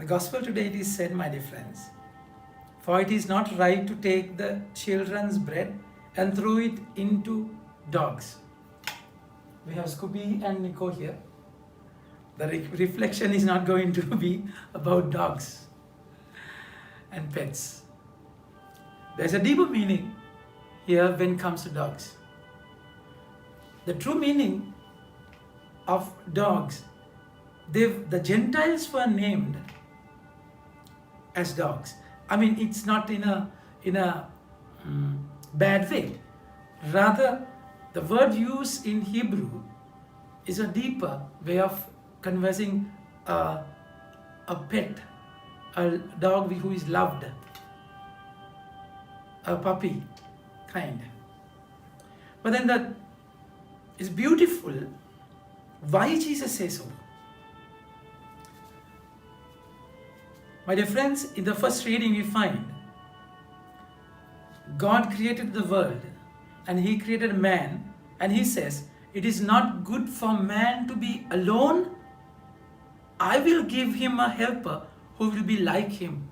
The gospel today it is said, my dear friends, for it is not right to take the children's bread and throw it into dogs. We have Scooby and Nico here. The reflection is not going to be about dogs and pets. There's a deeper meaning here when it comes to dogs. The true meaning of dogs, the Gentiles were named as dogs. I mean, it's not in a bad way. Rather, the word used in Hebrew is a deeper way of conversing a pet, a dog who is loved, a puppy kind. But then it's beautiful why Jesus says so. My dear friends, in the first reading we find God created the world and He created man, and He says, it is not good for man to be alone. I will give him a helper who will be like him.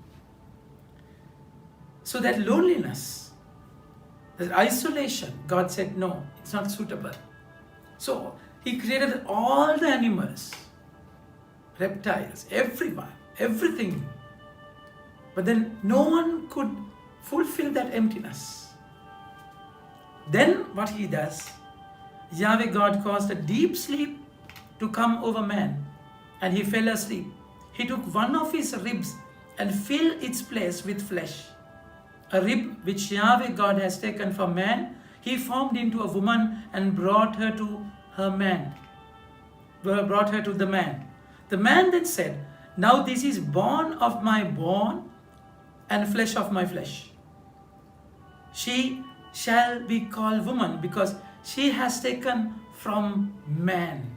So that loneliness, that isolation, God said, no, it's not suitable. So He created all the animals, reptiles, everyone, everything. But then no one could fulfill that emptiness. Then what He does, Yahweh God caused a deep sleep to come over man, and he fell asleep. He took one of his ribs and filled its place with flesh. A rib which Yahweh God has taken from man, He formed into a woman and brought her to the man. The man then said, now this is bone of my bone and flesh of my flesh. She shall be called woman because she has taken from man.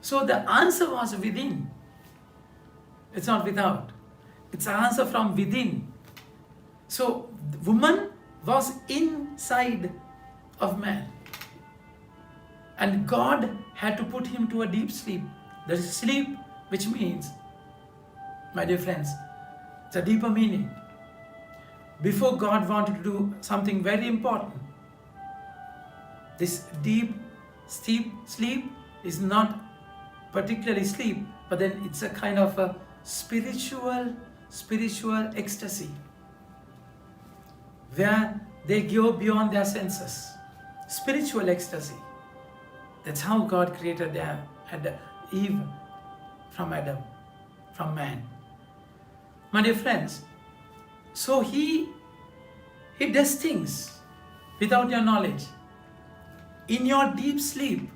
So the answer was within. It's not without. It's an answer from within. So the woman was inside of man. And God had to put him to a deep sleep. There is sleep, which means, my dear friends, it's a deeper meaning. Before God wanted to do something very important, this deep sleep is not particularly sleep, but then it's a kind of a spiritual ecstasy where they go beyond their senses. Spiritual ecstasy. That's how God created Eve from Adam, from man. My dear friends, so he does things without your knowledge. In your deep sleep,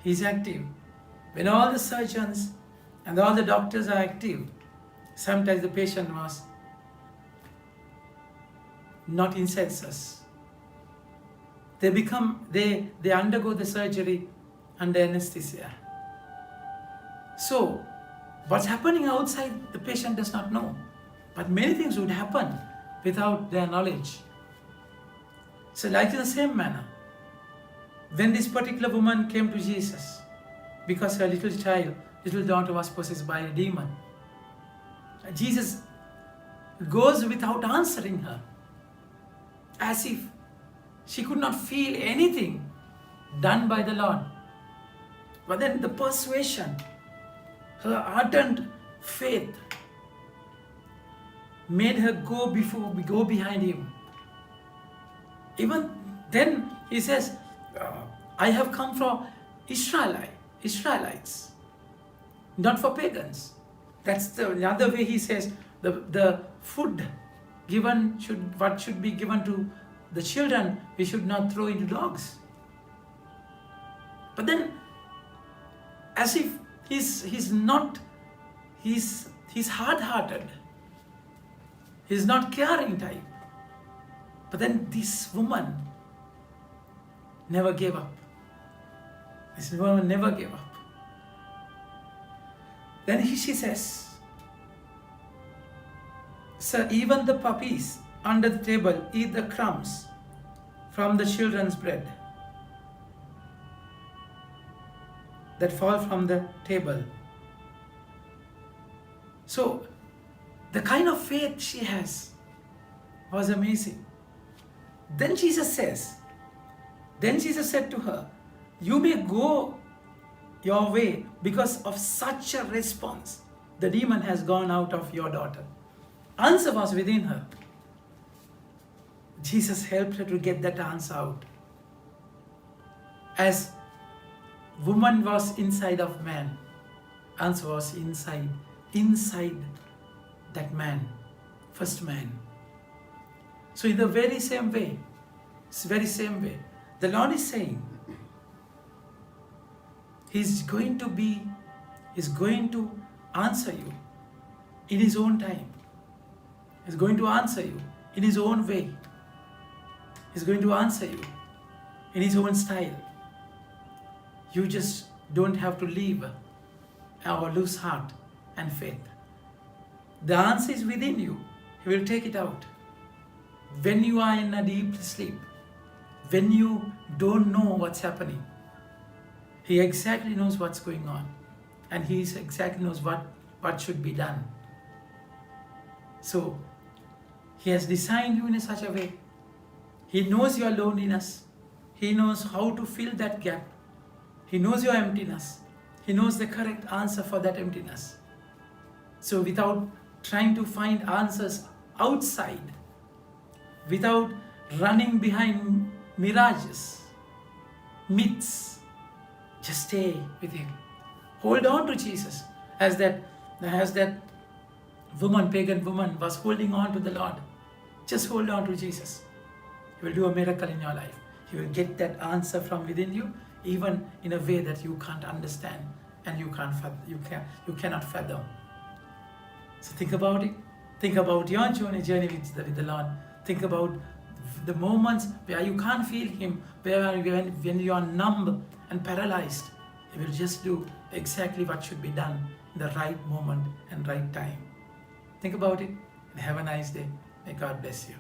He's active. When all the surgeons and all the doctors are active, sometimes the patient was not in senses. They undergo the surgery under anesthesia. So, what's happening outside, the patient does not know. But many things would happen without their knowledge. So, like in the same manner, when this particular woman came to Jesus, because her little daughter was possessed by a demon, Jesus goes without answering her, as if she could not feel anything done by the Lord. But then the persuasion, her ardent faith, made her go behind Him. Even then He says, I have come for Israelites, not for pagans. That's the other way He says the food given should be given to the children, we should not throw into dogs. But then, as if he's hard-hearted, he's not caring type. But then this woman never gave up. This woman never gave up. Then she says, sir, even the puppies under the table eat the crumbs from the children's bread that fall from the table. So the kind of faith she has was amazing. Then Jesus said to her, you may go your way because of such a response. The demon has gone out of your daughter. Answer was within her. Jesus helped her to get that answer out. As woman was inside of man, answer was inside that man, first man. So in the very same way, the Lord is saying, He's going to answer you in His own time. He's going to answer you in His own way. He's going to answer you in His own style. You just don't have to leave or lose heart and faith. The answer is within you. He will take it out. When you are in a deep sleep, when you don't know what's happening, He exactly knows what's going on, and He exactly knows what should be done. So He has designed you in such a way. He knows your loneliness. He knows how to fill that gap. He knows your emptiness. He knows the correct answer for that emptiness. So without trying to find answers outside, without running behind mirages, myths, just stay with Him. Hold on to Jesus, as that pagan woman was holding on to the Lord. Just hold on to Jesus. He will do a miracle in your life. He will get that answer from within you, even in a way that you can't understand and you cannot fathom. So think about it. Think about your journey with the Lord. Think about the moments where you can't feel Him, when you are numb and paralyzed. He will just do exactly what should be done in the right moment and right time. Think about it and have a nice day. May God bless you.